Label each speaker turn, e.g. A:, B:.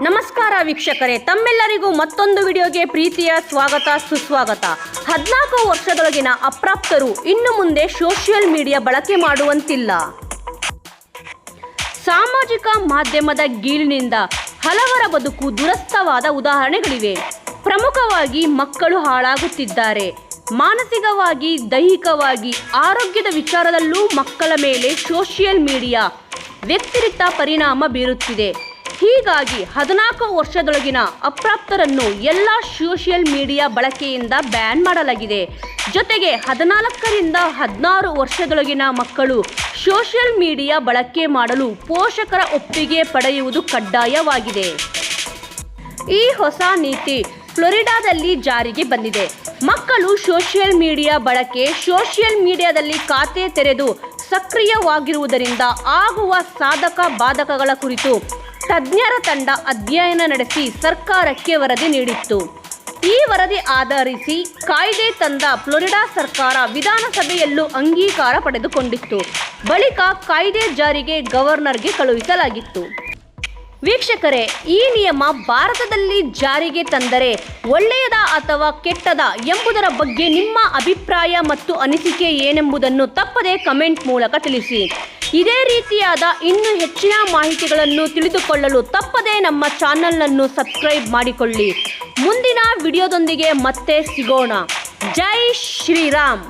A: ನಮಸ್ಕಾರ ವೀಕ್ಷಕರೇ, ತಮ್ಮೆಲ್ಲರಿಗೂ ಮತ್ತೊಂದು ವಿಡಿಯೋಗೆ ಪ್ರೀತಿಯ ಸ್ವಾಗತ ಸುಸ್ವಾಗತ. 14 ವರ್ಷದೊಳಗಿನ ಅಪ್ರಾಪ್ತರು ಇನ್ನು ಮುಂದೆ ಸೋಷಿಯಲ್ ಮೀಡಿಯಾ ಬಳಕೆ ಮಾಡುವಂತಿಲ್ಲ. ಸಾಮಾಜಿಕ ಮಾಧ್ಯಮದ ಗೀಳಿನಿಂದ ಹಲವರ ಬದುಕು ದುರಸ್ಥವಾದ ಉದಾಹರಣೆಗಳಿವೆ. ಪ್ರಮುಖವಾಗಿ ಮಕ್ಕಳು ಹಾಳಾಗುತ್ತಿದ್ದಾರೆ. ಮಾನಸಿಕವಾಗಿ, ದೈಹಿಕವಾಗಿ, ಆರೋಗ್ಯದ ವಿಚಾರದಲ್ಲೂ ಮಕ್ಕಳ ಮೇಲೆ ಸೋಷಿಯಲ್ ಮೀಡಿಯಾ ವ್ಯತಿರಿಕ್ತ ಪರಿಣಾಮ ಬೀರುತ್ತಿದೆ. ಹೀಗಾಗಿ 14 ವರ್ಷದೊಳಗಿನ ಅಪ್ರಾಪ್ತರನ್ನು ಎಲ್ಲ ಸೋಷಿಯಲ್ ಮೀಡಿಯಾ ಬಳಕೆಯಿಂದ ಬ್ಯಾನ್ ಮಾಡಲಾಗಿದೆ. ಜೊತೆಗೆ 14ರಿಂದ 16 ವರ್ಷದೊಳಗಿನ ಮಕ್ಕಳು ಸೋಷಿಯಲ್ ಮೀಡಿಯಾ ಬಳಕೆ ಮಾಡಲು ಪೋಷಕರ ಒಪ್ಪಿಗೆ ಪಡೆಯುವುದು ಕಡ್ಡಾಯವಾಗಿದೆ. ಈ ಹೊಸ ನೀತಿ ಫ್ಲೋರಿಡಾದಲ್ಲಿ ಜಾರಿಗೆ ಬಂದಿದೆ. ಮಕ್ಕಳು ಸೋಷಿಯಲ್ ಮೀಡಿಯಾ ಬಳಕೆ, ಸೋಷಿಯಲ್ ಮೀಡಿಯಾದಲ್ಲಿ ಖಾತೆ ತೆರೆದು ಸಕ್ರಿಯವಾಗಿರುವುದರಿಂದ ಆಗುವ ಸಾಧಕ ಬಾಧಕಗಳ ಕುರಿತು ತಜ್ಞರ ತಂಡ ಅಧ್ಯಯನ ನಡೆಸಿ ಸರ್ಕಾರಕ್ಕೆ ವರದಿ ನೀಡಿತ್ತು. ಈ ವರದಿ ಆಧರಿಸಿ ಕಾಯ್ದೆ ತಂದ ಫ್ಲೋರಿಡಾ ಸರ್ಕಾರ ವಿಧಾನಸಭೆಯಲ್ಲೂ ಅಂಗೀಕಾರ ಪಡೆದುಕೊಂಡಿತ್ತು. ಬಳಿಕ ಕಾಯ್ದೆ ಜಾರಿಗೆ ಗವರ್ನರ್ಗೆ ಕಳುಹಿಸಲಾಗಿತ್ತು. ವೀಕ್ಷಕರೇ, ಈ ನಿಯಮ ಭಾರತದಲ್ಲಿ ಜಾರಿಗೆ ತಂದರೆ ಒಳ್ಳೆಯದ ಅಥವಾ ಕೆಟ್ಟದ ಎಂಬುದರ ಬಗ್ಗೆ ನಿಮ್ಮ ಅಭಿಪ್ರಾಯ ಮತ್ತು ಅನಿಸಿಕೆ ಏನೆಂಬುದನ್ನು ತಪ್ಪದೇ ಕಮೆಂಟ್ ಮೂಲಕ ತಿಳಿಸಿ. ಇದೇ ರೀತಿಯಾದ ಇನ್ನೂ ಹೆಚ್ಚಿನ ಮಾಹಿತಿಗಳನ್ನು ತಿಳಿದುಕೊಳ್ಳಲು ತಪ್ಪದೇ ನಮ್ಮ ಚಾನಲನ್ನು ಸಬ್ಸ್ಕ್ರೈಬ್ ಮಾಡಿಕೊಳ್ಳಿ. ಮುಂದಿನ ವಿಡಿಯೋದೊಂದಿಗೆ ಮತ್ತೆ ಸಿಗೋಣ. ಜೈ ಶ್ರೀರಾಮ್.